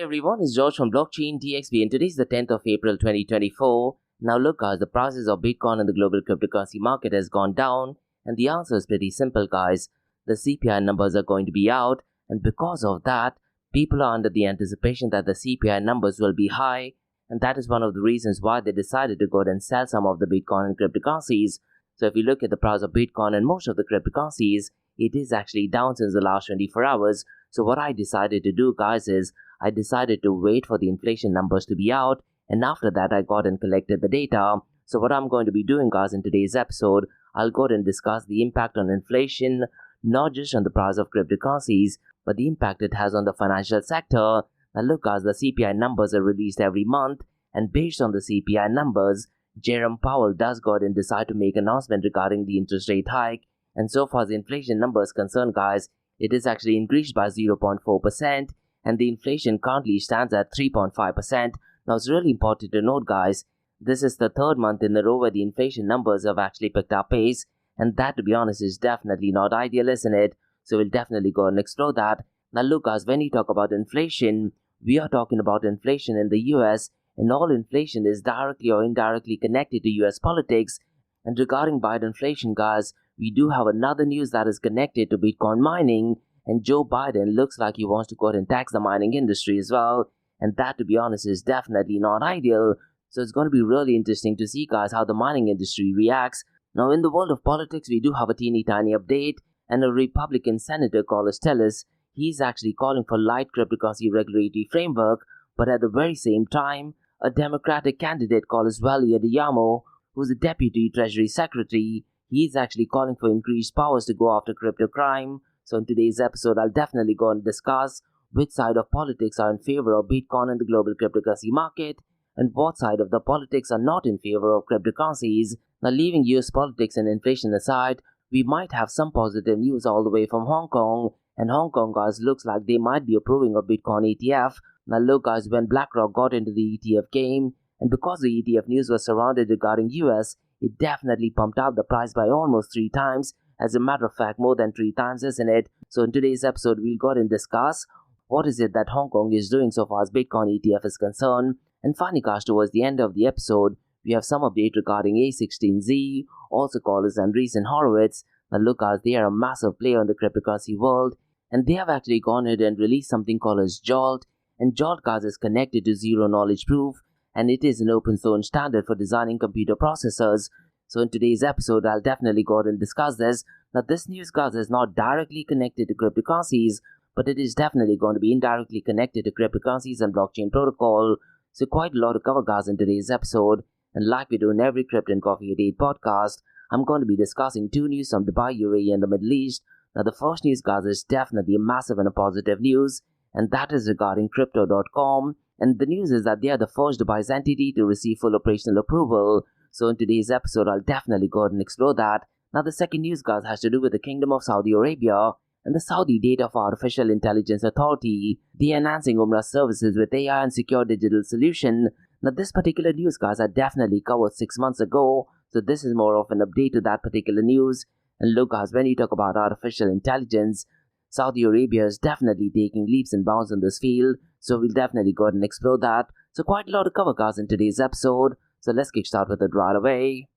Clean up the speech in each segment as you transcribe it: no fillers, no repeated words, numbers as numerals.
everyone, it's George from Blockchain DXB and today is the 10th of April 2024. Now look guys, the prices of Bitcoin in the global cryptocurrency market has gone down and the answer is pretty simple guys. The CPI numbers are going to be out and because of that, people are under the anticipation that the CPI numbers will be high and that is one of the reasons why they decided to go ahead and sell some of the Bitcoin and cryptocurrencies. So if you look at the price of Bitcoin and most of the cryptocurrencies, it is actually down since the last 24 hours. So what I decided to do guys is, I decided to wait for the inflation numbers to be out and after that I got and collected the data. So what I'm going to be doing guys in today's episode, I'll go ahead and discuss the impact on inflation, not just on the price of cryptocurrencies, but the impact it has on the financial sector. Now look guys, the CPI numbers are released every month and based on the CPI numbers, Jerome Powell does go ahead and decide to make an announcement regarding the interest rate hike. And so far as the inflation number is concerned guys, it is actually increased by 0.4%. And the inflation currently stands at 3.5%. Now it's really important to note guys, this is the third month in a row where the inflation numbers have actually picked up pace and that to be honest is definitely not ideal, isn't it? So we'll definitely go and explore that. Now look guys, when you talk about inflation, we are talking about inflation in the US and all inflation is directly or indirectly connected to US politics. And regarding Bidenflation guys, we do have another news that is connected to Bitcoin mining. And Joe Biden looks like he wants to go ahead and tax the mining industry as well. And that to be honest is definitely not ideal. So it's going to be really interesting to see guys how the mining industry reacts. Now in the world of politics we do have a teeny tiny update. And a Republican Senator called Stellis, he's actually calling for light cryptocurrency regulatory framework. But at the very same time, a Democratic candidate called Eddy Lazzarin, who's a Deputy Treasury Secretary, he's actually calling for increased powers to go after crypto crime. So in today's episode, I'll definitely go and discuss which side of politics are in favor of Bitcoin and the global cryptocurrency market and what side of the politics are not in favor of cryptocurrencies. Now leaving US politics and inflation aside, we might have some positive news all the way from Hong Kong. And Hong Kong guys looks like they might be approving a Bitcoin ETF. Now look guys, when BlackRock got into the ETF game and because the ETF news was surrounded regarding US, it definitely pumped up the price by almost 3 times. As a matter of fact, more than 3 times, isn't it? So in today's episode, we'll go ahead and discuss what is it that Hong Kong is doing so far as Bitcoin ETF is concerned. And finally, guys, towards the end of the episode, we have some update regarding A16z, also called as Andreessen Horowitz. Now look guys, they are a massive player in the cryptocurrency world. And they have actually gone ahead and released something called as Jolt. And Jolt guys is connected to zero knowledge proof. And it is an open source standard for designing computer processors. So in today's episode, I'll definitely go ahead and discuss this. Now this news guys is not directly connected to cryptocurrencies, but it is definitely going to be indirectly connected to cryptocurrencies and blockchain protocol. So quite a lot to cover guys in today's episode. And like we do in every Crypto and Coffee a Day podcast, I'm going to be discussing 2 news from Dubai, UAE and the Middle East. Now the first news guys is definitely a massive and a positive news. And that is regarding Crypto.com. And the news is that they are the first Dubai's entity to receive full operational approval. So in today's episode, I'll definitely go ahead and explore that. Now the second news guys has to do with the Kingdom of Saudi Arabia and the Saudi Data for Artificial Intelligence Authority. They are enhancing Umrah services with AI and secure digital solution. Now this particular news guys I definitely covered 6 months ago. So this is more of an update to that particular news. And look guys, when you talk about artificial intelligence, Saudi Arabia is definitely taking leaps and bounds in this field. So we'll definitely go ahead and explore that. So quite a lot to cover guys in today's episode. So let's kickstart with it right away.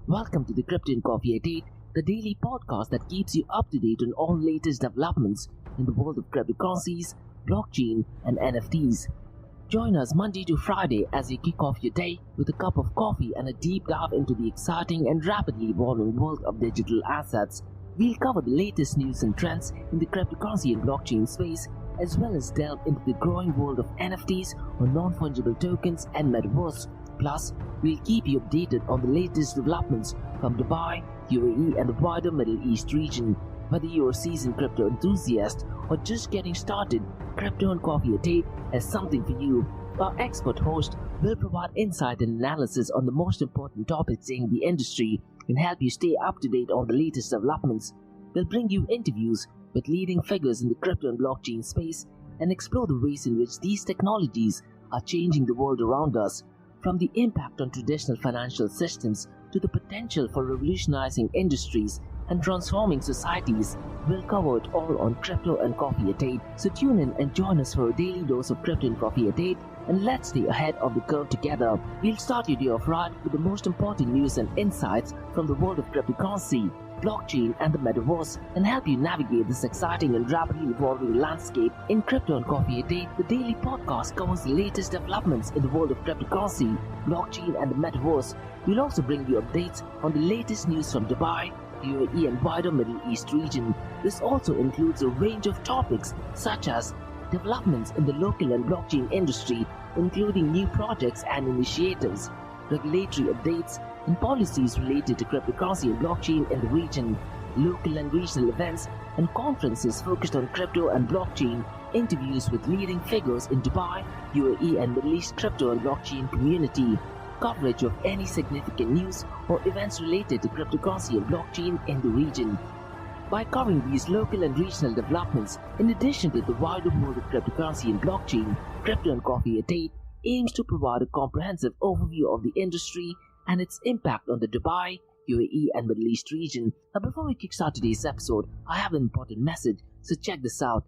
Welcome to the Crypto and Coffee a Day, the daily podcast that keeps you up to date on all latest developments in the world of cryptocurrencies, blockchain and NFTs. Join us Monday to Friday as you kick off your day with a cup of coffee and a deep dive into the exciting and rapidly evolving world of digital assets. We'll cover the latest news and trends in the cryptocurrency and blockchain space, as well as delve into the growing world of NFTs or non-fungible tokens and metaverse. Plus, we'll keep you updated on the latest developments from Dubai, UAE and the wider Middle East region. Whether you're a seasoned crypto enthusiast or just getting started, Crypto and Coffee a Day has something for you. Our expert host will provide insight and analysis on the most important topics in the industry and help you stay up to date on the latest developments. We'll bring you interviews with leading figures in the crypto and blockchain space and explore the ways in which these technologies are changing the world around us, from the impact on traditional financial systems to the potential for revolutionizing industries and transforming societies. We'll cover it all on Crypto and Coffee at 8, so tune in and join us for a daily dose of Crypto and Coffee at 8, and let's stay ahead of the curve together. We'll start your day off right with the most important news and insights from the world of cryptocurrency, blockchain and the metaverse, and help you navigate this exciting and rapidly evolving landscape. In Crypto and Coffee at 8, the daily podcast covers the latest developments in the world of cryptocurrency, blockchain and the metaverse. We'll also bring you updates on the latest news from Dubai, UAE and wider Middle East region. This also includes a range of topics such as developments in the local and blockchain industry, including new projects and initiatives, regulatory updates, and policies related to cryptocurrency and blockchain in the region, local and regional events and conferences focused on crypto and blockchain, interviews with leading figures in Dubai, UAE and Middle East crypto and blockchain community, coverage of any significant news or events related to cryptocurrency and blockchain in the region. By covering these local and regional developments, in addition to the wider world of cryptocurrency and blockchain, Crypto and Coffee at 8 aims to provide a comprehensive overview of the industry and its impact on the Dubai, UAE and Middle East region. Now before we kickstart today's episode, I have an important message, so check this out.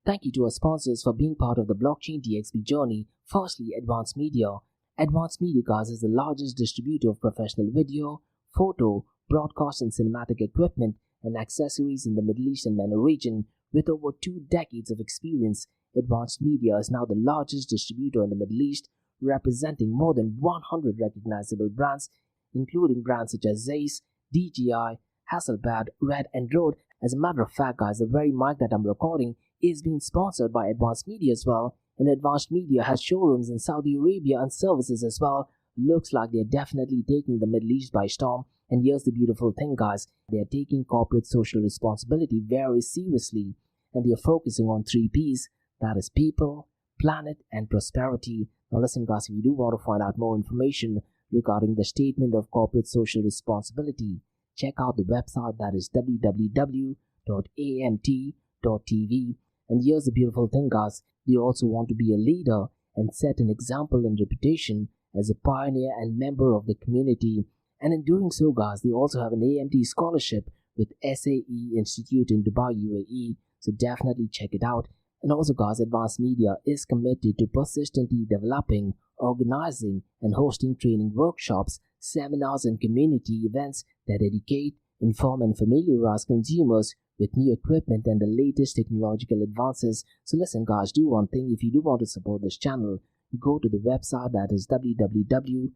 Thank you to our sponsors for being part of the blockchain DXB journey. Firstly, Advanced Media. Advanced Media, guys, is the largest distributor of professional video, photo, broadcast and cinematic equipment and accessories in the Middle East and MENA region. With over 2 decades of experience, Advanced Media is now the largest distributor in the Middle East, representing more than 100 recognizable brands, including brands such as Zeiss, DJI, Hasselblad, Red and Rode. As a matter of fact, guys, the very mic that I'm recording is being sponsored by Advanced Media as well, and Advanced Media has showrooms in Saudi Arabia and services as well. Looks like they're definitely taking the Middle East by storm. And here's the beautiful thing, guys, they're taking corporate social responsibility very seriously, and they're focusing on 3 P's, that is people, planet and prosperity. Now listen, guys, if you do want to find out more information regarding the statement of corporate social responsibility, check out the website, that is www.amt.tv. And here's the beautiful thing, guys, they also want to be a leader and set an example and reputation as a pioneer and member of the community. And in doing so, guys, they also have an AMT scholarship with SAE Institute in Dubai, UAE, so definitely check it out. And also, guys, Advanced Media is committed to persistently developing, organizing and hosting training workshops, seminars and community events that educate, inform and familiarize consumers with new equipment and the latest technological advances. So listen, guys, do one thing. If you do want to support this channel, go to the website, that is www.amt.tv,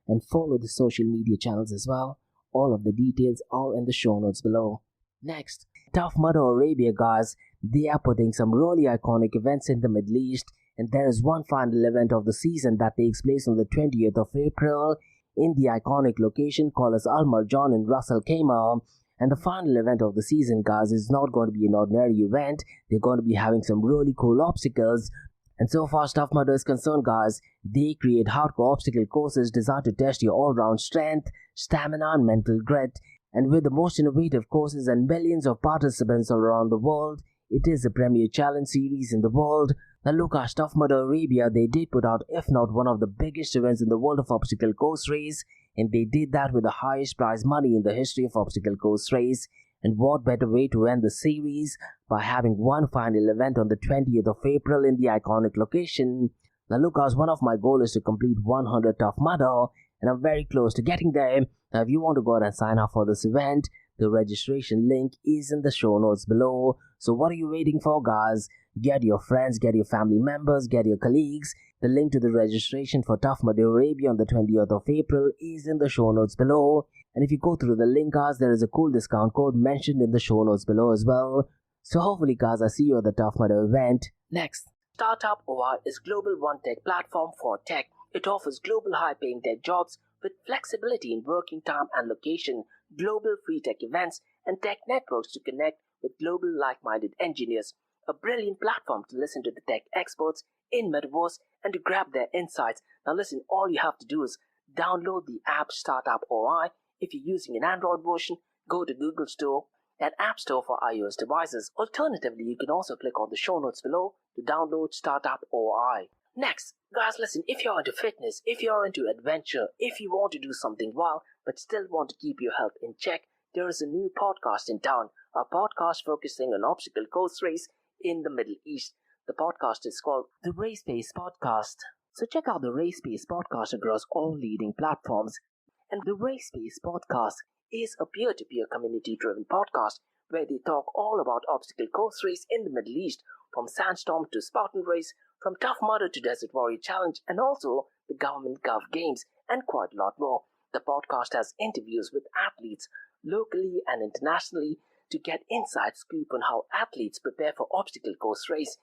and follow the social media channels as well. All of the details are in the show notes below. Next, Tough Mudder Arabia, guys, they are putting some really iconic events in the Middle East, and there is one final event of the season that takes place on the 20th of April in the iconic location called as Al Marjan in Ras Al Khaimah. And the final event of the season, guys, is not going to be an ordinary event. They're going to be having some really cool obstacles. And so far as Tough Mudder is concerned, guys, they create hardcore obstacle courses designed to test your all-round strength, stamina and mental grit. And with the most innovative courses and millions of participants all around the world, it is the premier challenge series in the world. Now look at Tough Mudder Arabia, they did put out if not one of the biggest events in the world of obstacle course race, and they did that with the highest prize money in the history of obstacle course race. And what better way to end the series by having one final event on the 20th of April in the iconic location. Now look, guys, one of my goals is to complete 100 Tough Mudder, and I'm very close to getting there. Now if you want to go ahead and sign up for this event, the registration link is in the show notes below. So what are you waiting for, guys? Get your friends, get your family members, get your colleagues. The link to the registration for Tough Mudder Arabia on the 20th of April is in the show notes below. And if you go through the link, guys, there is a cool discount code mentioned in the show notes below as well. So hopefully, guys, I see you at the Tough Mudder event. Next, Startup OI is global one tech platform for tech. It offers global high-paying tech jobs with flexibility in working time and location, global free tech events, and tech networks to connect with global like-minded engineers. A brilliant platform to listen to the tech experts in Metaverse and to grab their insights. Now listen, all you have to do is download the app Startup OI. If you're using an Android version, go to Google Store and App Store for iOS devices. Alternatively, you can also click on the show notes below to download Startup OI. Next, guys, listen, if you're into fitness, if you're into adventure, if you want to do something wild but still want to keep your health in check, there is a new podcast in town, a podcast focusing on obstacle course race in the Middle East. The podcast is called the RISC-V Podcast. So check out the RISC-V Podcast across all leading platforms. And the RISC-V Podcast is a peer-to-peer community-driven podcast where they talk all about obstacle course race in the Middle East, from Sandstorm to Spartan Race, from Tough Mudder to Desert Warrior Challenge, and also the Government Gov Games, and quite a lot more. The podcast has interviews with athletes locally and internationally to get inside scoop on how athletes prepare for obstacle course race.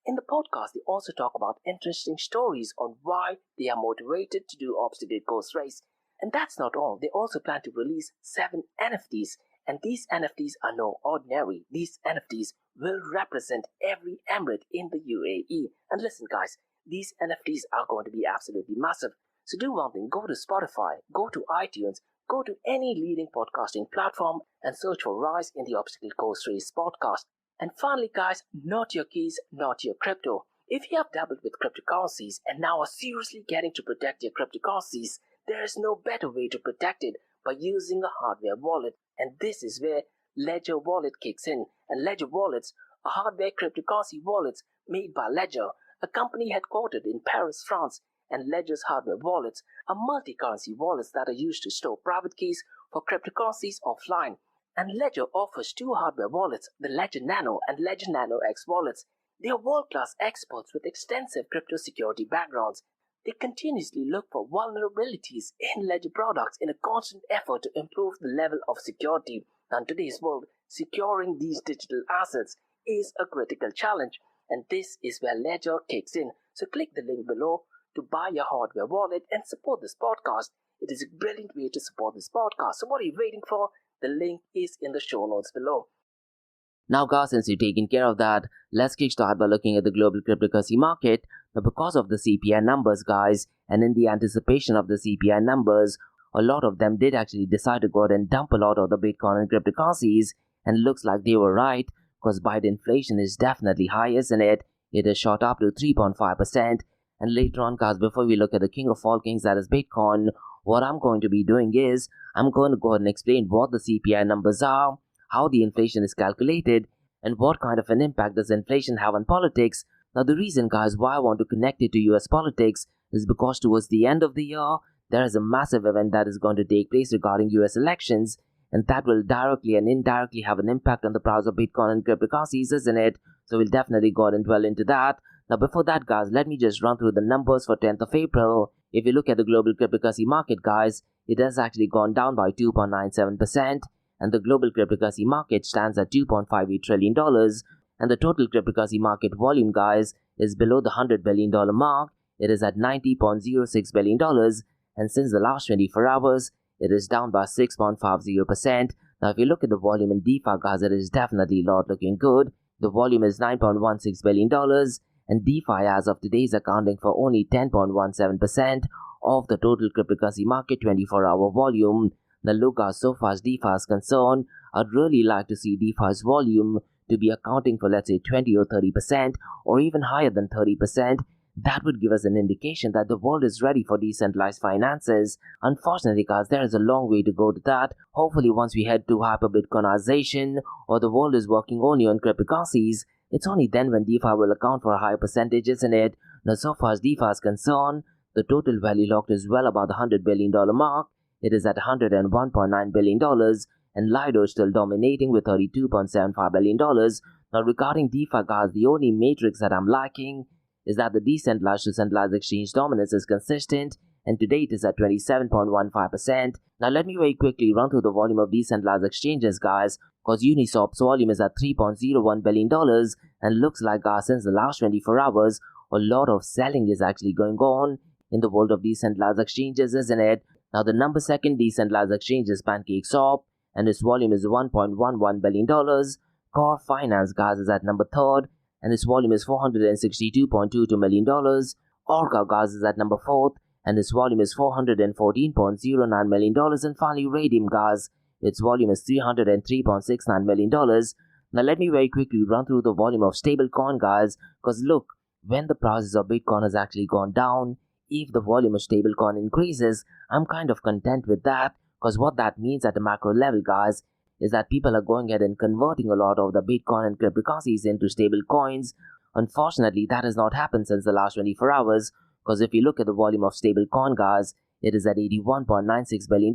In the podcast, they also talk about interesting stories on why they are motivated to do obstacle course race. And that's not all. They also plan to release 7 NFTs. And these NFTs are no ordinary. These NFTs will represent every emirate in the UAE. And listen, guys, these NFTs are going to be absolutely massive. So do one thing, go to Spotify, go to iTunes, go to any leading podcasting platform and search for Rise in the Obstacle Course Race podcast. And finally, guys, not your keys, not your crypto. If you have dabbled with cryptocurrencies and now are seriously getting to protect your cryptocurrencies, there is no better way to protect it by using a hardware wallet. And this is where Ledger Wallet kicks in. And Ledger Wallets are hardware cryptocurrency wallets made by Ledger, a company headquartered in Paris, France. And Ledger's hardware wallets are multi-currency wallets that are used to store private keys for cryptocurrencies offline. And Ledger offers 2 hardware wallets, the Ledger Nano and Ledger Nano X wallets. They are world-class experts with extensive crypto security backgrounds. They continuously look for vulnerabilities in Ledger products in a constant effort to improve the level of security. Now, in today's world, securing these digital assets is a critical challenge, and this is where Ledger kicks in. So click the link below to buy your hardware wallet and support this podcast. It is a brilliant way to support this podcast. So what are you waiting for? The link is in the show notes below. Now guys, since you've taken care of that, let's kickstart by looking at the global cryptocurrency market. Now because of the CPI numbers, guys, and in the anticipation of the CPI numbers, a lot of them did actually decide to go ahead and dump a lot of the Bitcoin and cryptocurrencies, and looks like they were right, because Bidenflation is definitely high, isn't it? It has shot up to 3.5%. And later on, guys, before we look at the king of all kings, that is Bitcoin, what I'm going to be doing is, I'm going to go ahead and explain what the CPI numbers are, how the inflation is calculated, and what kind of an impact does inflation have on politics. Now, the reason, guys, why I want to connect it to US politics is because towards the end of the year, there is a massive event that is going to take place regarding US elections, and that will directly and indirectly have an impact on the price of Bitcoin and cryptocurrencies, isn't it? So we'll definitely go ahead and dwell into that. Now, before that, guys, let me just run through the numbers for 10th of April. If you look at the global cryptocurrency market, guys, it has actually gone down by 2.97%, and the global cryptocurrency market stands at $2.58 trillion, and the total cryptocurrency market volume, guys, is below the $100 billion mark. It is at $90.06 billion, and since the last 24 hours, it is down by 6.50%. Now, if you look at the volume in DeFi, guys, it is definitely not looking good. The volume is $9.16 billion, and DeFi as of today is accounting for only 10.17% of the total cryptocurrency market 24-hour volume. Now look, guys, so far as DeFi is concerned, I'd really like to see DeFi's volume to be accounting for, let's say, 20 or 30%, or even higher than 30%. That would give us an indication that the world is ready for decentralized finances. Unfortunately, guys, there is a long way to go to that. Hopefully, once we head to hyper-Bitcoinization, or the world is working only on cryptocurrencies, it's only then when DeFi will account for a higher percentage, isn't it? Now, so far as DeFi is concerned, the total value locked is well above the $100 billion mark. It is at $101.9 billion, and Lido is still dominating with $32.75 billion. Now, regarding DeFi, guys, the only matrix that I'm lacking is that the decentralized to centralized exchange dominance is consistent, and to date is at 27.15%. Now, let me very quickly run through the volume of decentralized exchanges, guys, because Uniswap's volume is at $3.01 billion, and looks like, guys, since the last 24 hours, a lot of selling is actually going on in the world of decentralized exchanges, isn't it? Now, the number 2nd decentralized exchange is PancakeSwap, and its volume is $1.11 billion. Core Finance, guys, is at number 3rd, and its volume is $462.22 million. Orca, guys, is at number 4th, and its volume is $414.09 million. And finally, Radium, guys, its volume is $303.69 million. Now, let me very quickly run through the volume of stablecoin, guys, because look, when the prices of Bitcoin has actually gone down, if the volume of stablecoin increases, I'm kind of content with that, because what that means at a macro level, guys, is that people are going ahead and converting a lot of the Bitcoin and cryptocurrencies into stable coins. Unfortunately, that has not happened since the last 24 hours, because if you look at the volume of stablecoin, guys, it is at $81.96 billion,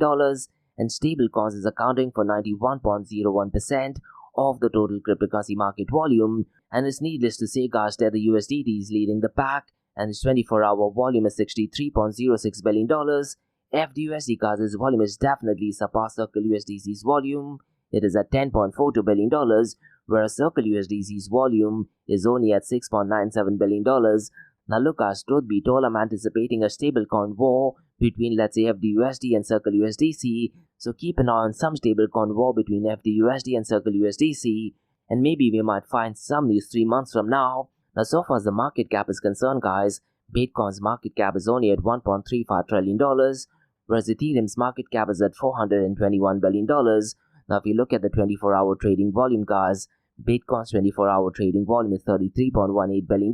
and stablecoins is accounting for 91.01% of the total cryptocurrency market volume. And it's needless to say, guys, that the USDT is leading the pack, and its 24-hour volume is $63.06 billion. FDUSD, guys, its volume is definitely surpassed Circle USDC's volume. It is at $10.42 billion, whereas Circle USDC's volume is only at $6.97 billion. Now look, guys, truth be told, I'm anticipating a stablecoin war between, let's say, FDUSD and Circle USDC. So keep an eye on some stablecoin war between FDUSD and Circle USDC, and maybe we might find some news 3 months from now. Now, so far as the market cap is concerned, guys, Bitcoin's market cap is only at $1.35 trillion, whereas Ethereum's market cap is at $421 billion. Now, if you look at the 24-hour trading volume, guys, Bitcoin's 24-hour trading volume is $33.18 billion.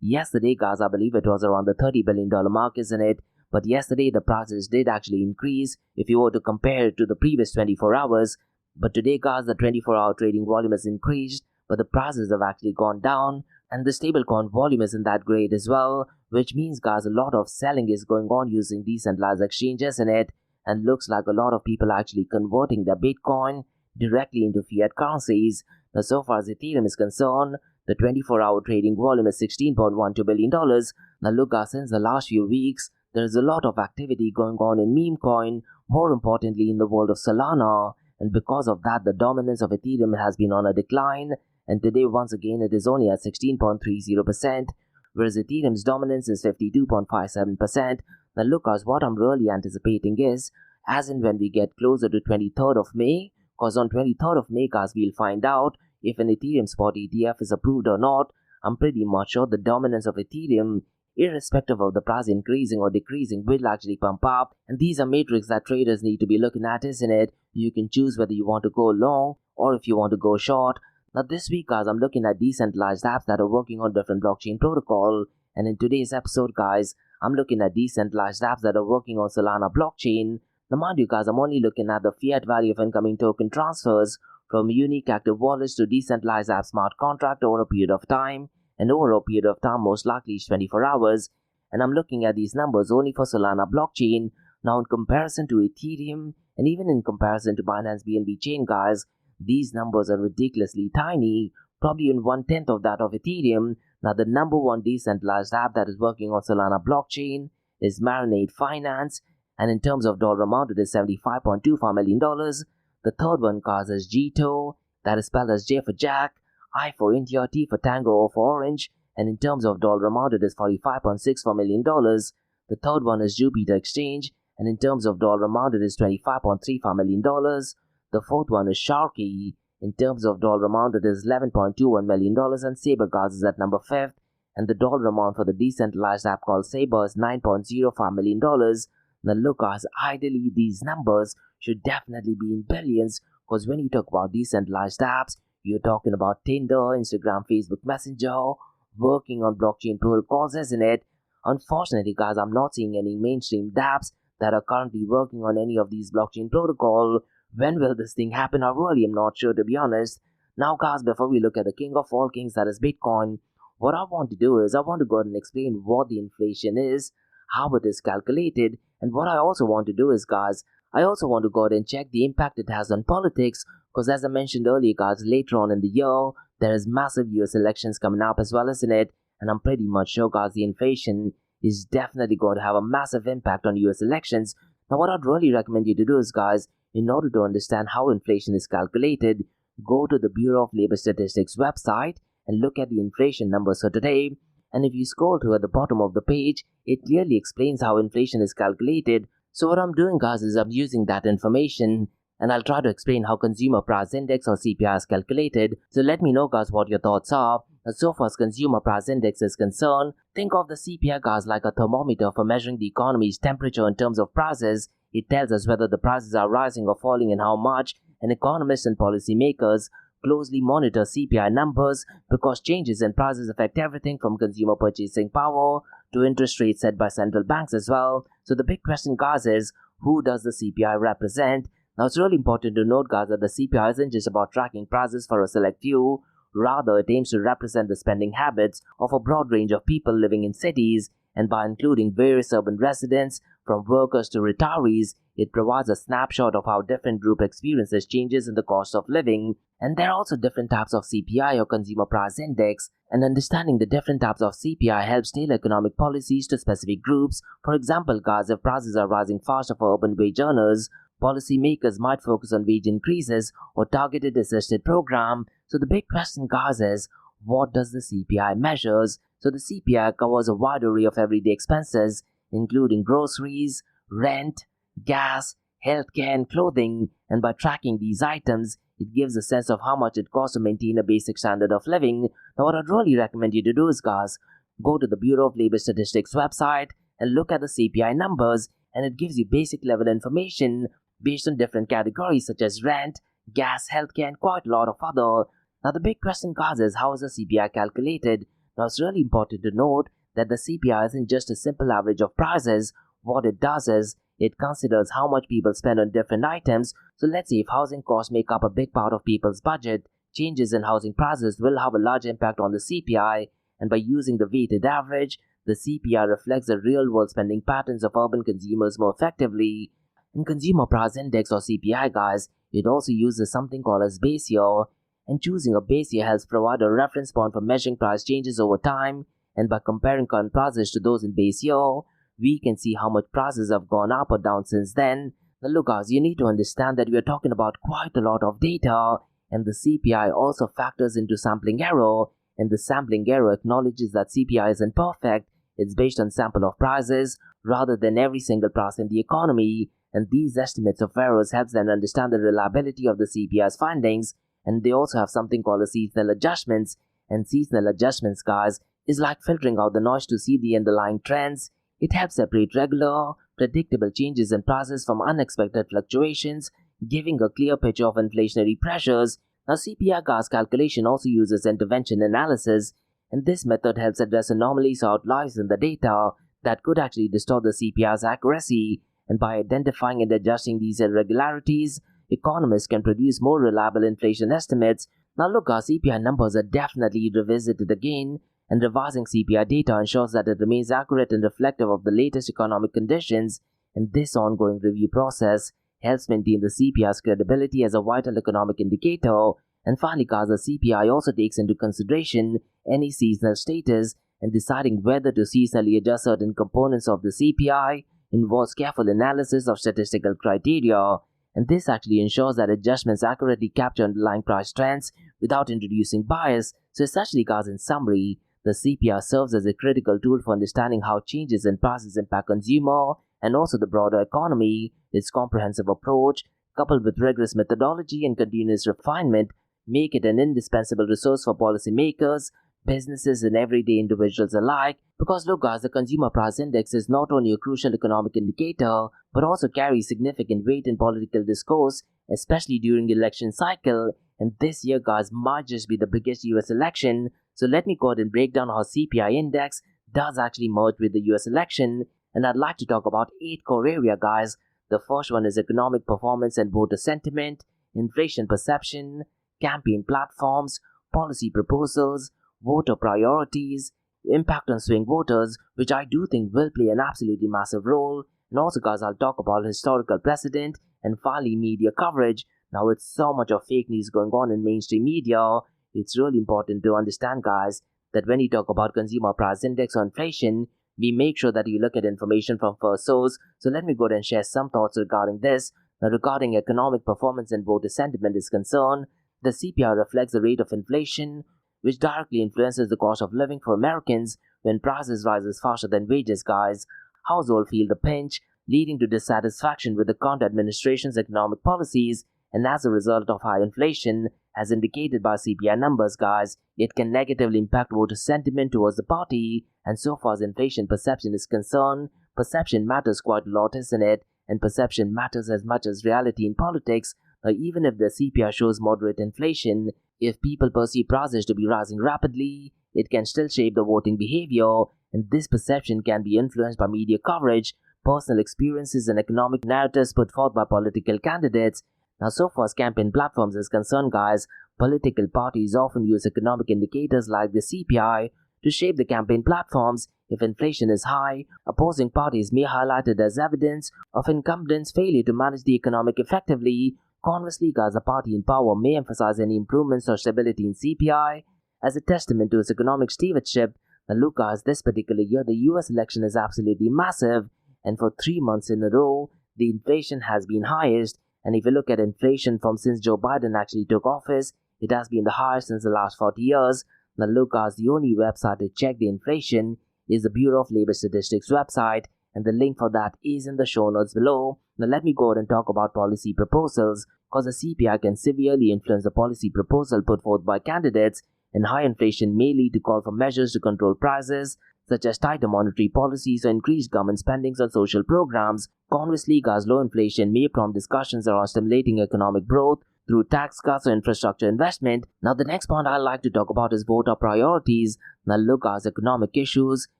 Yesterday, guys, I believe it was around the $30 billion mark, isn't it? But yesterday, the prices did actually increase if you were to compare it to the previous 24 hours. But today, guys, the 24-hour trading volume has increased, but the prices have actually gone down, and the stablecoin volume isn't that great as well, which means, guys, a lot of selling is going on using decentralized exchanges in it, and looks like a lot of people are actually converting their Bitcoin directly into fiat currencies. Now, so far as Ethereum is concerned, the 24-hour trading volume is $16.12 billion. Now, look, guys, since the last few weeks, there is a lot of activity going on in meme coin, more importantly in the world of Solana, and because of that, the dominance of Ethereum has been on a decline, and today once again it is only at 16.30%, whereas Ethereum's dominance is 52.57%. Now look, guys, what I'm really anticipating is, as in when we get closer to 23rd of May, because on 23rd of May, guys, we'll find out if an Ethereum spot ETF is approved or not. I'm pretty much sure the dominance of Ethereum, irrespective of the price increasing or decreasing, will actually pump up, and these are metrics that traders need to be looking at, isn't it? You can choose whether you want to go long or if you want to go short. Now this week, guys, I'm looking at decentralized apps that are working on different blockchain protocol, and in today's episode, guys, I'm looking at decentralized apps that are working on Solana blockchain. Now mind you, guys, I'm only looking at the fiat value of incoming token transfers from unique active wallets to decentralized app smart contract over a period of time, and over a period of time most likely is 24 hours, and I'm looking at these numbers only for Solana blockchain. Now in comparison to Ethereum, and even in comparison to Binance BNB chain, guys, these numbers are ridiculously tiny, probably in 1/10 of that of Ethereum. Now the number one decentralized app that is working on Solana blockchain is Marinade Finance, and in terms of dollar amount it is $75.25 million. The third one, guys, is Jito, that is spelled as J for Jack, I for India, T for Tango, O for Orange, and in terms of dollar amount it is $45.64 million. The third one is Jupiter Exchange, and in terms of dollar amount it is $25.35 million. The fourth one is Sharky. In terms of dollar amount it is $11.21 million, and Saber, guys, is at number 5th, and the dollar amount for the decentralized app called Saber is $9.05 million. Now look, guys, ideally these numbers should definitely be in billions, because when you talk about decentralized apps, you're talking about Tinder, Instagram, Facebook Messenger, working on blockchain protocols, isn't it? Unfortunately, guys, I'm not seeing any mainstream dApps that are currently working on any of these blockchain protocol. When will this thing happen? I really am not sure, to be honest. Now, guys, before we look at the king of all kings, that is Bitcoin, what I want to do is I want to go ahead and explain what the inflation is, how it is calculated, and what I also want to do is, guys, I also want to go ahead and check the impact it has on politics, because as I mentioned earlier, guys, later on in the year, there is massive US elections coming up as well, isn't it? And I'm pretty much sure, guys, the inflation is definitely going to have a massive impact on US elections. Now, what I'd really recommend you to do is, guys, in order to understand how inflation is calculated, go to the Bureau of Labor Statistics website and look at the inflation numbers for today. And if you scroll to at the bottom of the page, it clearly explains how inflation is calculated. So what I'm doing, guys, is I'm using that information, and I'll try to explain how Consumer Price Index or CPI is calculated. So let me know, guys, what your thoughts are. And so far as Consumer Price Index is concerned, think of the CPI, guys, like a thermometer for measuring the economy's temperature in terms of prices. It tells us whether the prices are rising or falling and how much, and economists and policymakers closely monitor CPI numbers because changes in prices affect everything from consumer purchasing power to interest rates set by central banks as well. So the big question, guys, is who does the CPI represent? Now, it's really important to note, guys, that the CPI isn't just about tracking prices for a select few. Rather, it aims to represent the spending habits of a broad range of people living in cities, and by including various urban residents, from workers to retirees, it provides a snapshot of how different group experiences changes in the cost of living. And there are also different types of CPI or Consumer Price Index, and understanding the different types of CPI helps tailor economic policies to specific groups. For example, guys, if prices are rising faster for urban wage earners, policymakers might focus on wage increases or targeted assisted program. So the big question, guys, is what does the CPI measures? So the CPI covers a wide array of everyday expenses, including groceries, rent, gas, healthcare, and clothing. And by tracking these items, it gives a sense of how much it costs to maintain a basic standard of living. Now, what I'd really recommend you to do is, guys, go to the Bureau of Labor Statistics website and look at the CPI numbers, and it gives you basic level information based on different categories such as rent, gas, healthcare, and quite a lot of other. Now, the big question, guys, is how is the CPI calculated? Now, it's really important to note that the CPI isn't just a simple average of prices. What it does is it considers how much people spend on different items. So let's say if housing costs make up a big part of people's budget, changes in housing prices will have a large impact on the CPI. And by using the weighted average, the CPI reflects the real-world spending patterns of urban consumers more effectively. In Consumer Price Index or CPI, guys, it also uses something called as base year. And choosing a base year helps provide a reference point for measuring price changes over time. And by comparing current prices to those in base year, we can see how much prices have gone up or down since then. Now look, guys, you need to understand that we are talking about quite a lot of data, and the CPI also factors into sampling error, and the sampling error acknowledges that CPI isn't perfect. It's based on sample of prices rather than every single price in the economy, and these estimates of errors helps them understand the reliability of the CPI's findings. And they also have something called a seasonal adjustments, and seasonal adjustments, guys, is like filtering out the noise to see the underlying trends. It helps separate regular, predictable changes in prices from unexpected fluctuations, giving a clear picture of inflationary pressures. Now, CPI, guys, calculation also uses intervention analysis, and this method helps address anomalies or outliers in the data that could actually distort the CPI's accuracy. And by identifying and adjusting these irregularities, economists can produce more reliable inflation estimates. Now look, our CPI numbers are definitely revisited again, and revising CPI data ensures that it remains accurate and reflective of the latest economic conditions, and this ongoing review process helps maintain the CPI's credibility as a vital economic indicator. And finally, guys, the CPI also takes into consideration any seasonal status, and deciding whether to seasonally adjust certain components of the CPI involves careful analysis of statistical criteria. And this actually ensures that adjustments accurately capture underlying price trends without introducing bias. So essentially, guys, in summary, the CPI serves as a critical tool for understanding how changes in prices impact consumer and also the broader economy. Its comprehensive approach, coupled with rigorous methodology and continuous refinement, make it an indispensable resource for policymakers, businesses, and everyday individuals alike. Because look, guys, the Consumer Price Index is not only a crucial economic indicator, but also carries significant weight in political discourse, especially during the election cycle. And this year, guys, might just be the biggest US election. So let me go ahead and break down how CPI index does actually merge with the US election. And I'd like to talk about 8 core areas, guys. The first one is economic performance and voter sentiment, inflation perception, campaign platforms, policy proposals, voter priorities, impact on swing voters, which I do think will play an absolutely massive role. And also, guys, I'll talk about historical precedent and finally media coverage. Now, with so much of fake news going on in mainstream media, it's really important to understand, guys, that when you talk about Consumer Price Index or inflation, we make sure that you look at information from first source. So let me go ahead and share some thoughts regarding this. Now, regarding economic performance and voter sentiment is concerned, the CPI reflects the rate of inflation, which directly influences the cost of living for Americans. When prices rises faster than wages, guys, households feel the pinch, leading to dissatisfaction with the current administration's economic policies. And as a result of high inflation, as indicated by CPI numbers, guys, it can negatively impact voter sentiment towards the party. And so far as inflation perception is concerned, perception matters quite a lot, isn't it? And perception matters as much as reality in politics. Now, even if the CPI shows moderate inflation, if people perceive prices to be rising rapidly, it can still shape the voting behavior, and this perception can be influenced by media coverage, personal experiences, and economic narratives put forth by political candidates. Now, so far as campaign platforms is concerned, guys, political parties often use economic indicators like the CPI to shape the campaign platforms. If inflation is high, opposing parties may highlight it as evidence of incumbents' failure to manage the economic effectively. Conversely, guys, a party in power may emphasize any improvements or stability in CPI as a testament to its economic stewardship. Now look, guys, this particular year the US election is absolutely massive, and for 3 months in a row, the inflation has been highest. And if you look at inflation from since Joe Biden actually took office, it has been the highest since the last 40 years. Now look, guys, the only website to check the inflation is the Bureau of Labor Statistics website, and the link for that is in the show notes below. Now let me go ahead and talk about policy proposals, because the CPI can severely influence the policy proposal put forth by candidates, and high inflation may lead to call for measures to control prices, such as tighter monetary policies or increased government spendings on social programs. Conversely, guys, low inflation may prompt discussions around stimulating economic growth through tax cuts or infrastructure investment. Now, the next point I'd like to talk about is voter priorities. Now, look, guys, economic issues,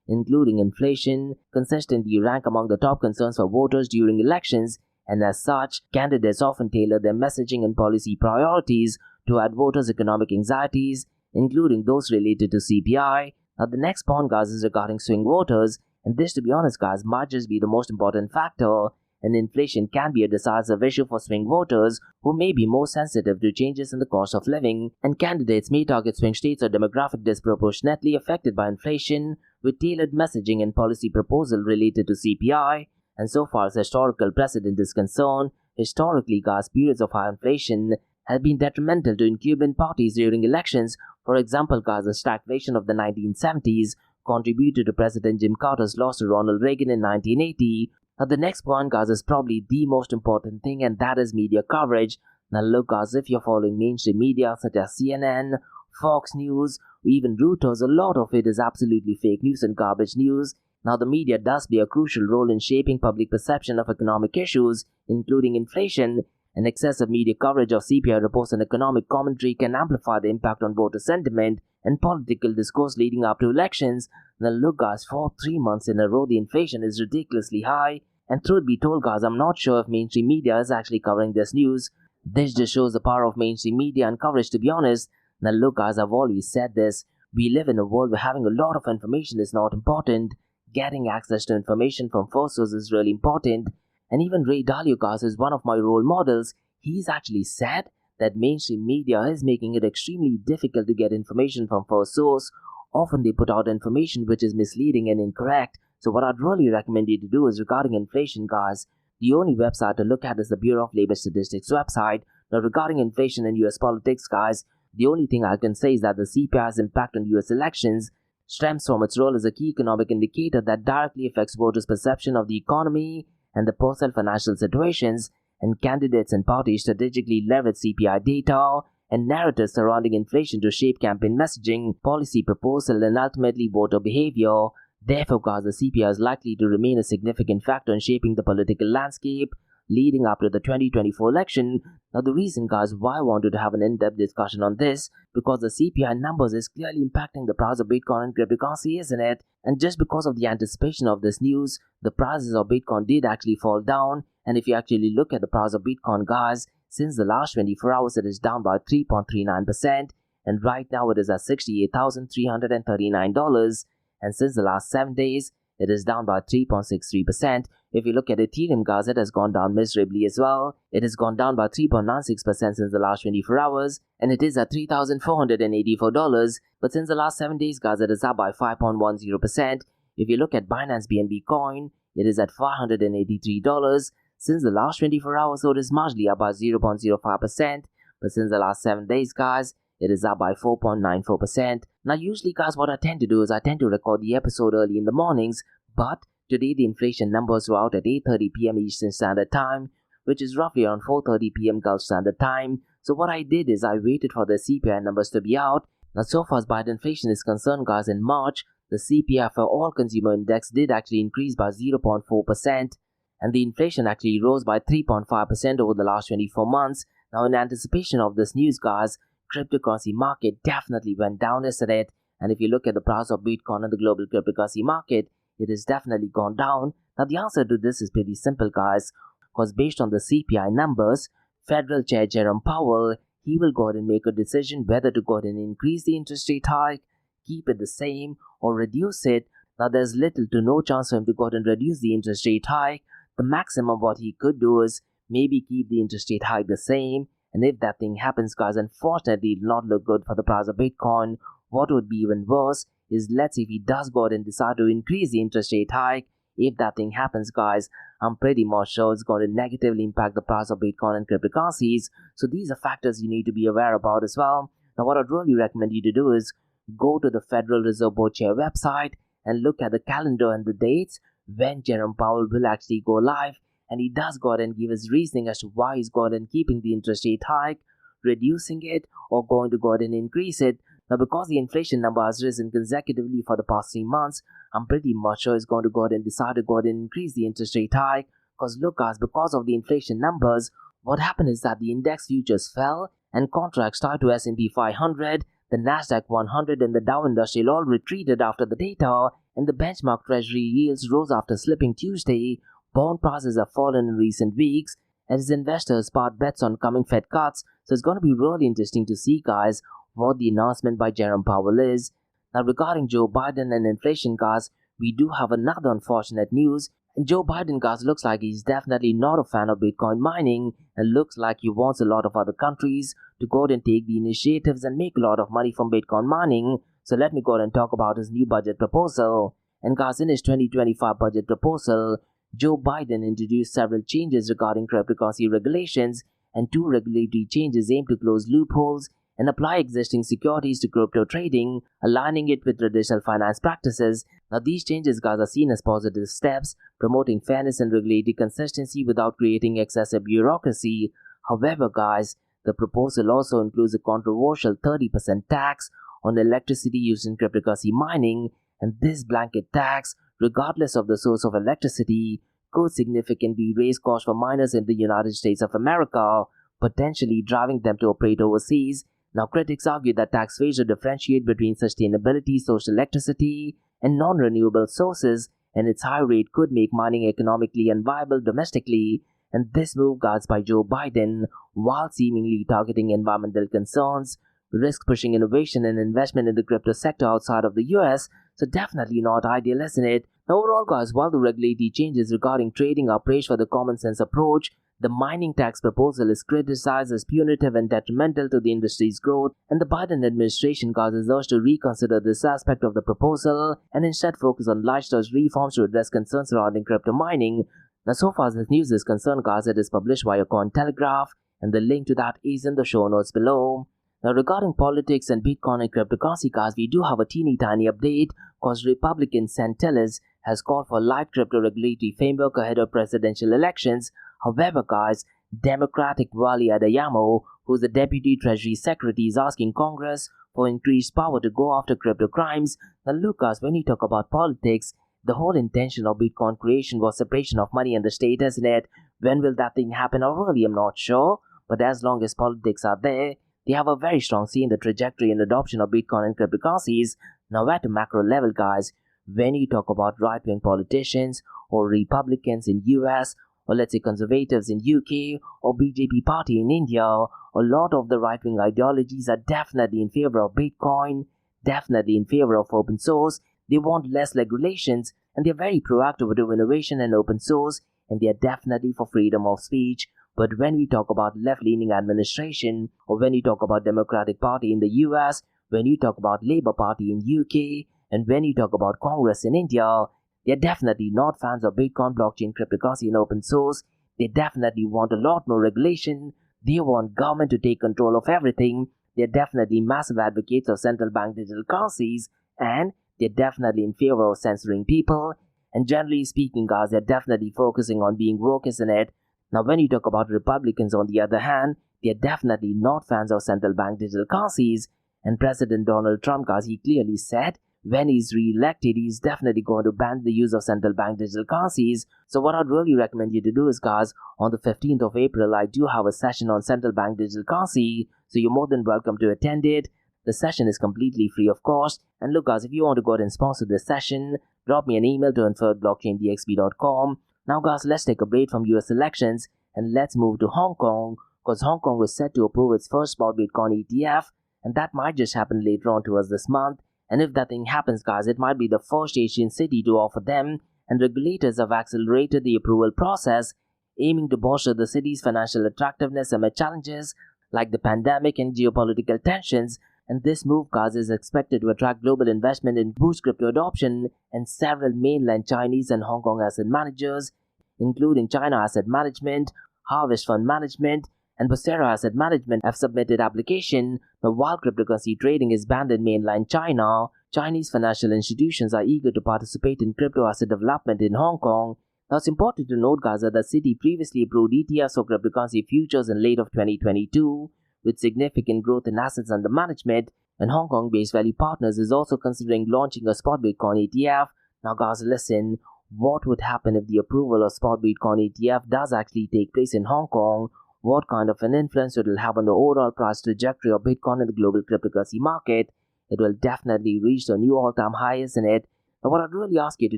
including inflation, consistently rank among the top concerns for voters during elections, and as such, candidates often tailor their messaging and policy priorities to add voters' economic anxieties, including those related to CPI. Now, the next point, guys, is regarding swing voters, and this, to be honest, guys, might just be the most important factor. And inflation can be a decisive issue for swing voters who may be more sensitive to changes in the cost of living, and candidates may target swing states or demographic disproportionately affected by inflation with tailored messaging and policy proposal related to CPI. And so far as historical precedent is concerned, historically, guys, periods of high inflation have been detrimental to incumbent parties during elections. For example, guys, the stagflation of the 1970s contributed to President Jim Carter's loss to Ronald Reagan in 1980. Now, the next point, guys, is probably the most important thing, and that is media coverage. Now, look, guys, if you're following mainstream media such as CNN, Fox News, or even Reuters, a lot of it is absolutely fake news and garbage news. Now, the media does play a crucial role in shaping public perception of economic issues, including inflation, and excessive media coverage of CPI reports and economic commentary can amplify the impact on voter sentiment and political discourse leading up to elections. Now, look, guys, for 3 months in a row, the inflation is ridiculously high. And truth be told, guys, I'm not sure if mainstream media is actually covering this news. This just shows the power of mainstream media and coverage, to be honest. Now look, guys, I've always said this. We live in a world where having a lot of information is not important. Getting access to information from first sources is really important. And even Ray Dalio, guys, is one of my role models. He's actually said that mainstream media is making it extremely difficult to get information from first source. Often they put out information which is misleading and incorrect. So what I'd really recommend you to do is regarding inflation, guys, the only website to look at is the Bureau of Labor Statistics website. Now, regarding inflation and US politics, guys, the only thing I can say is that the CPI's impact on US elections stems from its role as a key economic indicator that directly affects voters' perception of the economy and the personal financial situations, and candidates and parties strategically leverage CPI data and narratives surrounding inflation to shape campaign messaging, policy proposal, and ultimately voter behavior. Therefore, guys, the CPI is likely to remain a significant factor in shaping the political landscape leading up to the 2024 election. Now, the reason, guys, why I wanted to have an in-depth discussion on this, because the CPI numbers is clearly impacting the price of Bitcoin and cryptocurrency, isn't it? And just because of the anticipation of this news, the prices of Bitcoin did actually fall down. And if you actually look at the price of Bitcoin, guys, since the last 24 hours, it is down by 3.39%. And right now, it is at $68,339. And since the last 7 days, it is down by 3.63%. If you look at Ethereum, guys, it has gone down miserably as well. It has gone down by 3.96% since the last 24 hours, and it is at $3,484. But since the last 7 days, guys, it is up by 5.10%. If you look at Binance BNB coin, it is at $583. Since the last 24 hours, so it is marginally up by 0.05%. But since the last 7 days, guys, it is up by 4.94%. Now, usually, guys, what I tend to do is I tend to record the episode early in the mornings, but today the inflation numbers were out at 8:30 p.m. Eastern Standard Time, which is roughly around 4:30 p.m. Gulf Standard Time. So what I did is I waited for the CPI numbers to be out. Now, so far as Bidenflation is concerned, guys, in March, the CPI for all consumer index did actually increase by 0.4%, and the inflation actually rose by 3.5% over the last 24 months. Now, in anticipation of this news, guys, cryptocurrency market definitely went down yesterday. And if you look at the price of Bitcoin in the global cryptocurrency market, it has definitely gone down. Now, the answer to this is pretty simple, guys, because based on the CPI numbers, Federal Chair Jerome Powell, he will go ahead and make a decision whether to go ahead and increase the interest rate hike, keep it the same, or reduce it. Now, there's little to no chance for him to go ahead and reduce the interest rate hike. The maximum what he could do is maybe keep the interest rate hike the same. And if that thing happens, guys, unfortunately, it will not look good for the price of Bitcoin. What would be even worse is, let's say if he does go ahead and decide to increase the interest rate hike. If that thing happens, guys, I'm pretty much sure it's going to negatively impact the price of Bitcoin and cryptocurrencies. So these are factors you need to be aware about as well. Now, what I'd really recommend you to do is go to the Federal Reserve Board Chair website and look at the calendar and the dates when Jerome Powell will actually go live. And he does go ahead and give his reasoning as to why he's going ahead and keeping the interest rate hike, reducing it, or going to go ahead and increase it. Now, because the inflation number has risen consecutively for the past 3 months, I'm pretty much sure he's going to go ahead and decide to go ahead and increase the interest rate hike. Because look, guys, because of the inflation numbers, what happened is that the index futures fell and contracts tied to S&P 500, the Nasdaq 100 and the Dow Industrial all retreated after the data, and the benchmark treasury yields rose after slipping Tuesday. Bond prices have fallen in recent weeks as investors part bets on coming Fed cuts. So it's going to be really interesting to see, guys, what the announcement by Jerome Powell is. Now, regarding Joe Biden and inflation, guys, we do have another unfortunate news. And Joe Biden, guys, looks like he's definitely not a fan of Bitcoin mining, and looks like he wants a lot of other countries to go ahead and take the initiatives and make a lot of money from Bitcoin mining. So let me go ahead and talk about his new budget proposal. And guys, in his 2025 budget proposal, Joe Biden introduced several changes regarding cryptocurrency regulations, and 2 regulatory changes aim to close loopholes and apply existing securities to crypto trading, aligning it with traditional finance practices. Now, these changes, guys, are seen as positive steps, promoting fairness and regulatory consistency without creating excessive bureaucracy. However, guys, the proposal also includes a controversial 30% tax on electricity used in cryptocurrency mining, and this blanket tax, regardless of the source of electricity, could significantly raise costs for miners in the United States of America, potentially driving them to operate overseas. Now, critics argue that tax rates should differentiate between sustainability, sourced electricity, and non-renewable sources, and its high rate could make mining economically unviable domestically. And this move, guys, by Joe Biden, while seemingly targeting environmental concerns, risks pushing innovation and investment in the crypto sector outside of the US, so definitely not ideal, isn't it? Now, overall, guys, while the regulatory changes regarding trading are praised for the common sense approach, the mining tax proposal is criticized as punitive and detrimental to the industry's growth, and the Biden administration, guys, is urged to reconsider this aspect of the proposal and instead focus on large-scale reforms to address concerns surrounding crypto mining. Now, so far as this news is concerned, guys, it is published via Cointelegraph, and the link to that is in the show notes below. Now, regarding politics and Bitcoin and cryptocurrency, guys, we do have a teeny tiny update, because Republican Santellis has called for light crypto regulatory framework ahead of presidential elections. However, guys, Democratic Wally Adeyemo, who is the Deputy Treasury Secretary, is asking Congress for increased power to go after crypto crimes. Now, look, guys, when you talk about politics, the whole intention of Bitcoin creation was separation of money and the state, isn't it? When will that thing happen? Or really, I'm not sure. But as long as politics are there, they have a very strong say in the trajectory and adoption of Bitcoin and cryptocurrencies. Now, at a macro level, guys, when you talk about right-wing politicians or Republicans in US, or let's say conservatives in UK, or BJP party in India, a lot of the right-wing ideologies are definitely in favor of Bitcoin, definitely in favor of open source. They want less regulations, and they're very proactive to innovation and open source, and they're definitely for freedom of speech. But when we talk about left-leaning administration, or when you talk about Democratic Party in the US, when you talk about Labour Party in UK, and when you talk about Congress in India, they're definitely not fans of Bitcoin, blockchain, cryptocurrency, and open source. They definitely want a lot more regulation. They want government to take control of everything. They're definitely massive advocates of central bank digital currencies, and they're definitely in favor of censoring people. And generally speaking, guys, they're definitely focusing on being woke, isn't it? Now, when you talk about Republicans, on the other hand, they're definitely not fans of central bank digital currencies. And President Donald Trump, guys, he clearly said, when he's re-elected, he's definitely going to ban the use of central bank digital currencies. So what I'd really recommend you to do is, guys, on the 15th of April, I do have a session on central bank digital currency, so you're more than welcome to attend it. The session is completely free of cost. And look, guys, if you want to go ahead and sponsor this session, drop me an email to info@blockchaindxb.com. Now, guys, let's take a break from US elections and let's move to Hong Kong, because Hong Kong was set to approve its first spot Bitcoin ETF, and that might just happen later on towards this month. And if that thing happens, guys, it might be the first Asian city to offer them, and regulators have accelerated the approval process, aiming to bolster the city's financial attractiveness amid challenges like the pandemic and geopolitical tensions. And this move, guys, is expected to attract global investment and boost crypto adoption, and several mainland Chinese and Hong Kong asset managers, including China Asset Management, Harvest Fund Management, and Bostera Asset Management, have submitted application. Now, while cryptocurrency trading is banned in mainland China, Chinese financial institutions are eager to participate in crypto asset development in Hong Kong. Now, it's important to note, guys, that the city previously approved ETFs for cryptocurrency futures in late of 2022, with significant growth in assets under management, and Hong Kong-based Value Partners is also considering launching a spot Bitcoin ETF. Now, guys, listen, what would happen if the approval of spot Bitcoin ETF does actually take place in Hong Kong? What kind of an influence it will have on the overall price trajectory of Bitcoin in the global cryptocurrency market? It will definitely reach the new all-time high, isn't it? Now, what I'd really ask you to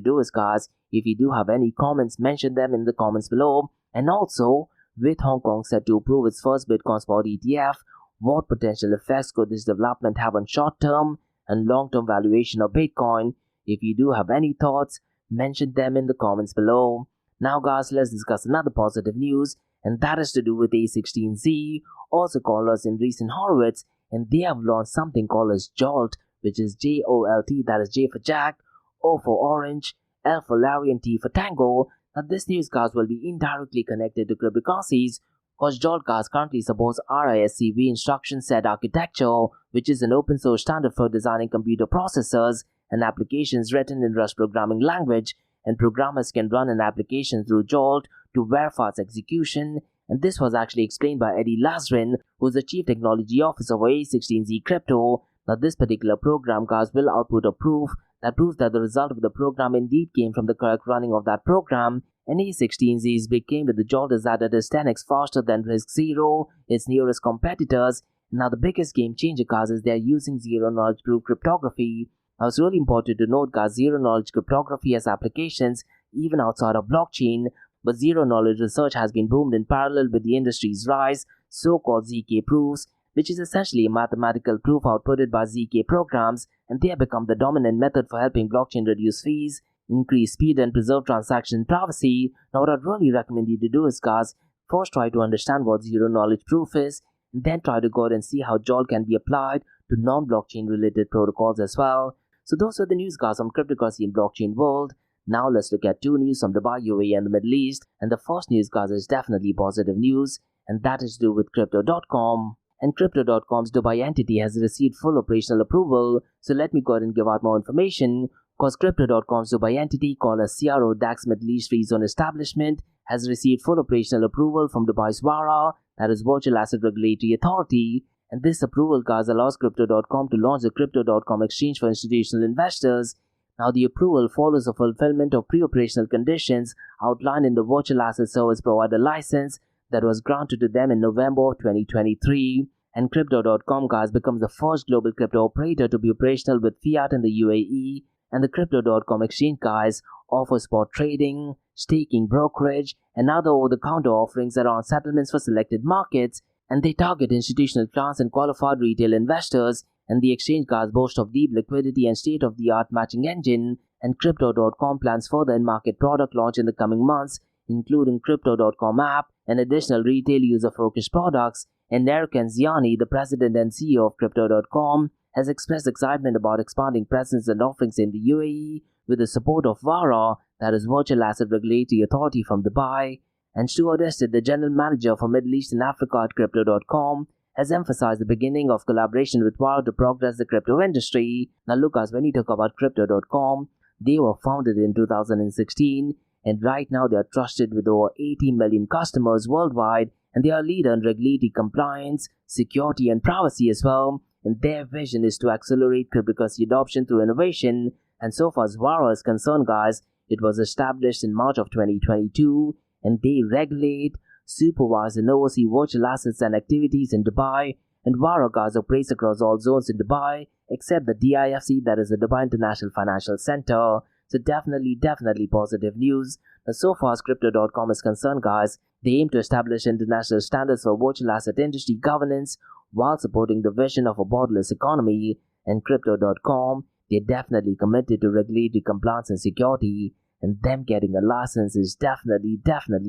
do is, guys, if you do have any comments, mention them in the comments below. And also, with Hong Kong set to approve its first Bitcoin spot ETF, what potential effects could this development have on short-term and long-term valuation of Bitcoin? If you do have any thoughts, mention them in the comments below. Now, guys, let's discuss another positive news, and that is to do with A16z, also called as in recent Horowitz, and they have launched something called as Jolt, which is J-O-L-T, that is J for Jack, O for Orange, L for Larry, and T for Tango. Now, this news, guys, will be indirectly connected to cryptocurrencies, because Jolt, guys, currently supports RISC-V instruction set architecture, which is an open source standard for designing computer processors and applications written in Rust programming language, and programmers can run an application through Jolt to verify its execution. And this was actually explained by Eddy Lazzarin, who is the Chief Technology Officer for A16z Crypto. Now, this particular program, guys, will output a proof that proves that the result of the program indeed came from the correct running of that program. And A16z's big claim with the Jolt is that it is 10x faster than RISC Zero, its nearest competitors. Now, the biggest game changer, guys, is they are using zero-knowledge proof cryptography. Now, it's really important to note, guys, zero-knowledge cryptography has applications even outside of blockchain, but zero-knowledge research has been boomed in parallel with the industry's rise, so-called ZK proofs, which is essentially a mathematical proof outputted by ZK programs, and they have become the dominant method for helping blockchain reduce fees, increase speed, and preserve transaction privacy. Now, what I'd really recommend you to do is, guys, first try to understand what zero-knowledge proof is, and then try to go ahead and see how Jolt can be applied to non-blockchain related protocols as well. So those are the news, guys, from cryptocurrency and blockchain world. Now let's look at two news from Dubai, UAE, and the Middle East. And the first news, guys, is definitely positive news, and that is to do with Crypto.com. And Crypto.com's Dubai entity has received full operational approval. So let me go ahead and give out more information, because Crypto.com's Dubai entity, called as CRO DAX Middle East Free Zone Establishment, has received full operational approval from Dubai's VARA, that is Virtual Asset Regulatory Authority. And this approval, guys, allows Crypto.com to launch the Crypto.com exchange for institutional investors. Now, the approval follows the fulfillment of pre-operational conditions outlined in the Virtual Asset Service Provider license that was granted to them in November 2023. And Crypto.com, guys, becomes the first global crypto operator to be operational with fiat in the UAE. And the Crypto.com exchange, guys, offers spot trading, staking, brokerage, and other over-the-counter offerings around settlements for selected markets. And they target institutional clients and qualified retail investors. And the exchange, guys, boasts of deep liquidity and state-of-the-art matching engine. And Crypto.com plans further in-market product launch in the coming months, including Crypto.com app and additional retail user-focused products. And Eric Ziani, the president and CEO of Crypto.com, has expressed excitement about expanding presence and offerings in the UAE with the support of VARA, that is Virtual Asset Regulatory Authority from Dubai. And Stuart Ested, the general manager for Middle East and Africa at Crypto.com, has emphasized the beginning of collaboration with VARA to progress the crypto industry. Now look, guys, when you talk about Crypto.com, they were founded in 2016, and right now they are trusted with over 80 million customers worldwide, and they are a leader in regulatory compliance, security, and privacy as well. and their vision is to accelerate cryptocurrency adoption through innovation. And so far as VARA is concerned, guys, it was established in March of 2022, and they regulate, supervise, and oversee virtual assets and activities in Dubai. And VARA, guys, operates across all zones in Dubai, except the DIFC, that is the Dubai International Financial Center. So definitely positive news. Now, so far as Crypto.com is concerned, guys, they aim to establish international standards for virtual asset industry governance while supporting the vision of a borderless economy. And Crypto.com, they're definitely committed to regulatory compliance and security, and them getting a license is definitely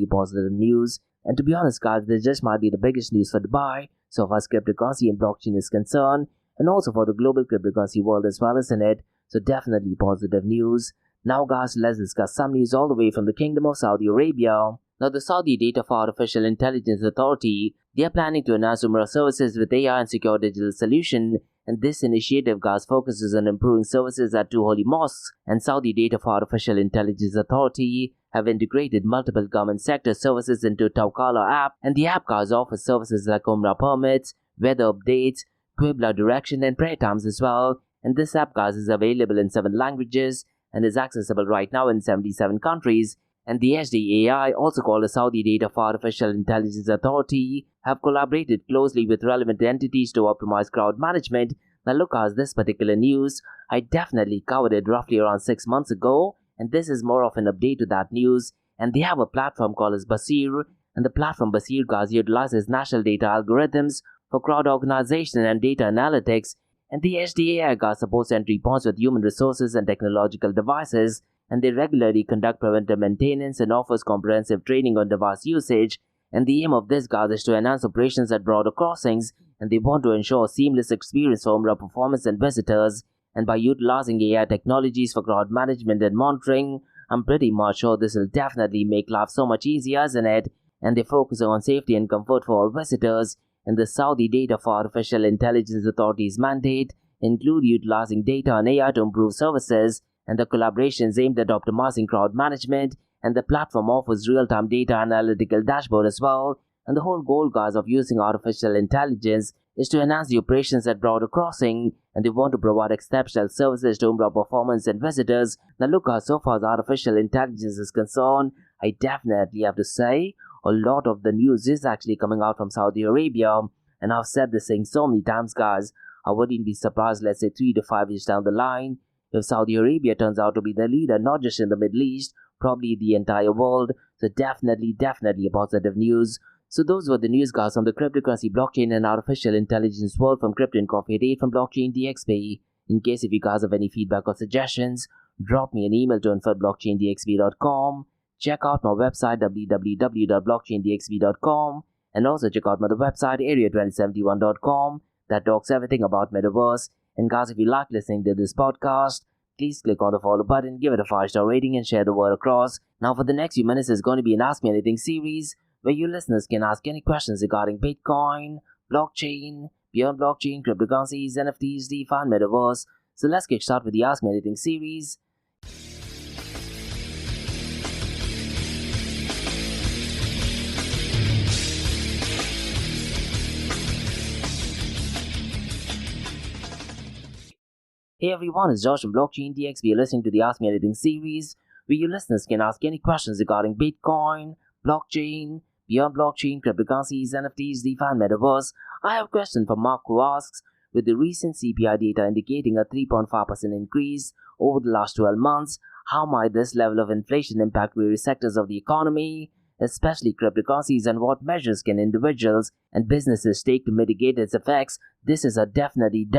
positive news. And to be honest, guys, this just might be the biggest news for Dubai so far as cryptocurrency and blockchain is concerned, and also for the global cryptocurrency world as well, isn't it? So definitely positive news. Now, guys, let's discuss some news all the way from the Kingdom of Saudi Arabia. Now, the Saudi Data for Artificial Intelligence Authority, they are planning to enhance numerous services with AI and secure digital solution. And this initiative, guys, focuses on improving services at two holy mosques. And Saudi Data for Artificial Intelligence Authority have integrated multiple government sector services into Tawkala app. And the app, guys, offers services like Umrah permits, weather updates, Qibla direction, and prayer times as well. And this app, guys, is available in 7 languages and is accessible right now in 77 countries. And the SDAI, also called the Saudi Data for Artificial Intelligence Authority, have collaborated closely with relevant entities to optimize crowd management. Now look, guys, this particular news, I definitely covered it roughly around 6 months ago, and this is more of an update to that news. And they have a platform called as Basir, and the platform Basir, guys, utilizes national data algorithms for crowd organization and data analytics. And the SDAI, guys, supports entry points with human resources and technological devices, and they regularly conduct preventive maintenance and offers comprehensive training on device usage. And the aim of this, guys, is to enhance operations at border crossings, and they want to ensure a seamless experience for Umrah performance and visitors. And by utilizing AI technologies for crowd management and monitoring, I'm pretty much sure this will definitely make life so much easier, isn't it? And they focus on safety and comfort for all visitors. And the Saudi Data for Artificial Intelligence Authority's mandate include utilizing data and AI to improve services, and the collaborations aimed at optimizing crowd management, and the platform offers real-time data analytical dashboard as well. And the whole goal, guys, of using artificial intelligence is to enhance the operations at border crossing, and they want to provide exceptional services to Umrah performance and visitors. Now look, guys, so far as artificial intelligence is concerned, I definitely have to say a lot of the news is actually coming out from Saudi Arabia. And I've said this thing so many times, guys, I wouldn't be surprised, let's say 3 to 5 years down the line, if Saudi Arabia turns out to be the leader, not just in the Middle East, probably the entire world. So definitely a positive news. So those were the news, guys, on the cryptocurrency, blockchain, and artificial intelligence world from Crypto and Coffee 8 from Blockchain DXB. In case if you guys have any feedback or suggestions, drop me an email to info@blockchaindxb.com. Check out my website www.blockchaindxb.com, and also check out my other website area2071.com that talks everything about metaverse. And guys, if you like listening to this podcast, please click on the follow button, give it a 5-star rating, and share the word across. Now for the next few minutes is going to be an Ask Me Anything series where you listeners can ask any questions regarding Bitcoin, blockchain, beyond blockchain, cryptocurrencies, NFTs, DeFi, and metaverse. So let's get started with the Ask Me Anything series. Hey everyone, it's Josh from Blockchain DXB. You're listening to the Ask Me Anything series where you listeners can ask any questions regarding Bitcoin, blockchain, beyond blockchain, cryptocurrencies, NFTs, DeFi, and metaverse. I have a question from Mark who asks, with the recent CPI data indicating a 3.5% increase over the last 12 months, how might this level of inflation impact various sectors of the economy, especially cryptocurrencies, and what measures can individuals and businesses take to mitigate its effects? This is a definitely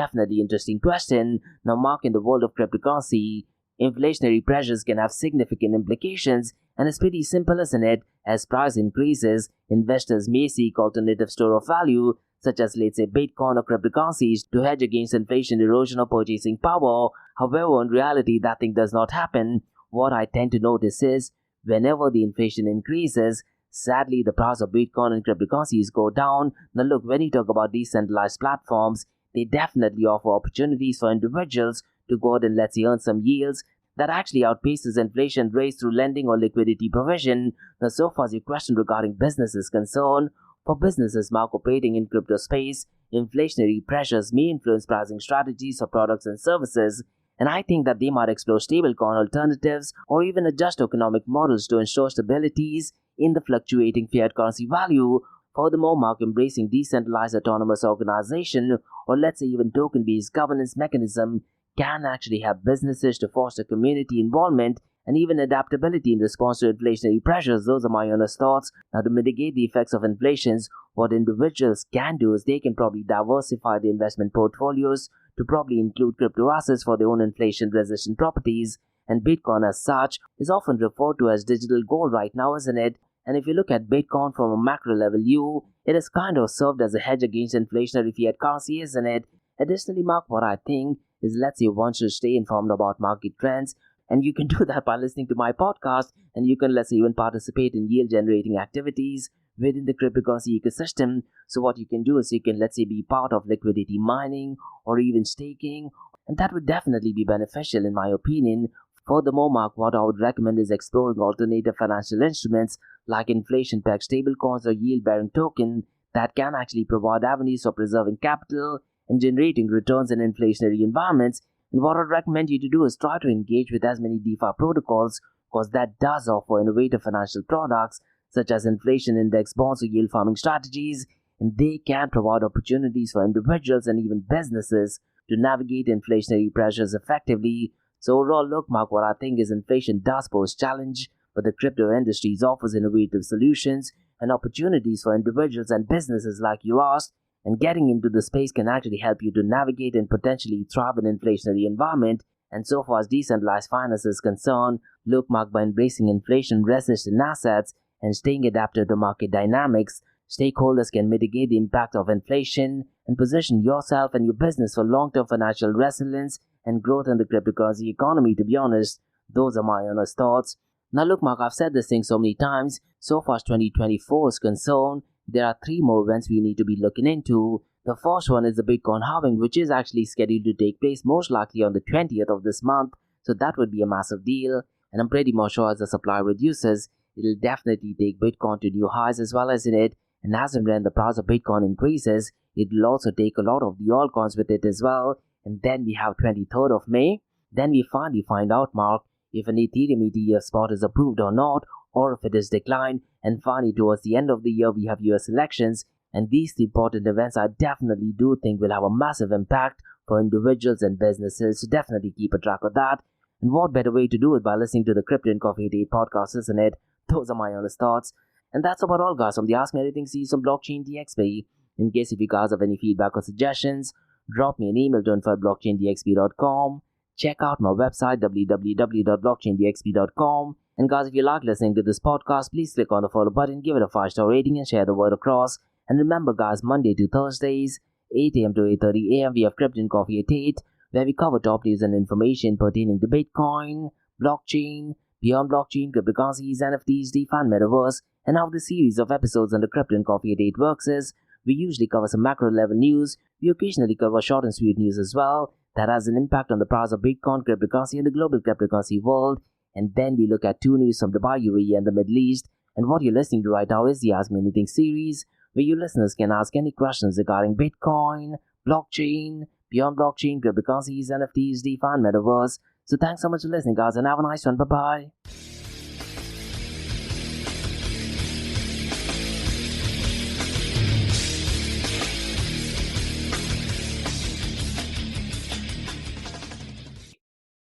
interesting question. Now, Mark, in the world of cryptocurrency, inflationary pressures can have significant implications, and it's pretty simple, isn't it? As price increases, investors may seek alternative store of value, such as, let's say, Bitcoin or cryptocurrencies, to hedge against inflation, erosion, or purchasing power. However, in reality, that thing does not happen. What I tend to notice is, whenever the inflation increases, sadly, the price of Bitcoin and cryptocurrencies go down. Now look, when you talk about decentralized platforms, they definitely offer opportunities for individuals to go out and, let's say, earn some yields that actually outpaces inflation rates through lending or liquidity provision. Now, so far as your question regarding business is concerned, for businesses, Mark, operating in crypto space, inflationary pressures may influence pricing strategies for products and services, and I think that they might explore stablecoin alternatives or even adjust economic models to ensure stabilities in the fluctuating fiat currency value. Furthermore, Mark, embracing decentralized autonomous organization, or let's say even token-based governance mechanism, can actually help businesses to foster community involvement and even adaptability in response to inflationary pressures. Those are my honest thoughts. Now, to mitigate the effects of inflation, what individuals can do is they can probably diversify their investment portfolios to probably include crypto assets for their own inflation-resistant properties. And Bitcoin as such is often referred to as digital gold right now, isn't it? And if you look at Bitcoin from a macro level view, it has kind of served as a hedge against inflationary fiat currency, isn't it? Additionally, Mark, what I think is, let's say one should stay informed about market trends, and you can do that by listening to my podcast, and you can, let's say, even participate in yield generating activities within the cryptocurrency ecosystem. So what you can do is you can, let's say, be part of liquidity mining or even staking, and that would definitely be beneficial in my opinion. Furthermore, Mark, what I would recommend is exploring alternative financial instruments like inflation-pegged stablecoins or yield-bearing token that can actually provide avenues for preserving capital and generating returns in inflationary environments. And what I'd recommend you to do is try to engage with as many DeFi protocols, because that does offer innovative financial products such as inflation index bonds or yield farming strategies, and they can provide opportunities for individuals and even businesses to navigate inflationary pressures effectively. So overall, look, Mark, what I think is inflation does pose challenge, but the crypto industry offers innovative solutions and opportunities for individuals and businesses like you asked, and getting into the space can actually help you to navigate and potentially thrive in an inflationary environment. And so far as decentralized finance is concerned, look, Mark, by embracing inflation-resistant assets and staying adapted to market dynamics, stakeholders can mitigate the impact of inflation and position yourself and your business for long-term financial resilience and growth in the cryptocurrency economy. To be honest, those are my honest thoughts. Now look, Mark, I've said this thing so many times. So far as 2024 is concerned, there are 3 more events we need to be looking into. The first one is the Bitcoin halving, which is actually scheduled to take place most likely on the 20th of this month. So that would be a massive deal. And I'm pretty much sure as the supply reduces, it'll definitely take Bitcoin to new highs as well as in it. And as and when the price of Bitcoin increases, it'll also take a lot of the altcoins with it as well. And then we have 23rd of May. Then we finally find out, Mark, if an Ethereum ETF spot is approved or not, or if it is declined. And finally, towards the end of the year, we have US elections. And these 3 important events I definitely do think will have a massive impact for individuals and businesses. So definitely keep a track of that. And what better way to do it by listening to the Crypto and Coffee Date podcast, isn't it? Those are my honest thoughts. And that's about all, guys, from the Ask Me Anything series on Blockchain DXB. In case if you guys have any feedback or suggestions, drop me an email to info@blockchaindxb.com. Check out my website www.blockchaindxb.com. And guys, if you like listening to this podcast, please click on the follow button, give it a 5-star rating and share the word across. And remember, guys, Monday to Thursdays, 8 a.m. to 8:30 a.m. we have Crypto and Coffee at 8, where we cover top news and information pertaining to Bitcoin, blockchain, beyond blockchain, cryptocurrencies, NFTs, DeFi, and Metaverse. And how the series of episodes on the Crypto and Coffee at 8 works is, we usually cover some macro level news. We occasionally cover short and sweet news as well that has an impact on the price of Bitcoin, cryptocurrency, and the global cryptocurrency world. And then we look at 2 news from Dubai, UAE, and the Middle East. And what you're listening to right now is the Ask Me Anything series, where you listeners can ask any questions regarding Bitcoin, blockchain, beyond blockchain, cryptocurrencies, NFTs, DeFi, and Metaverse. So thanks so much for listening, guys, and have a nice one. Bye-bye.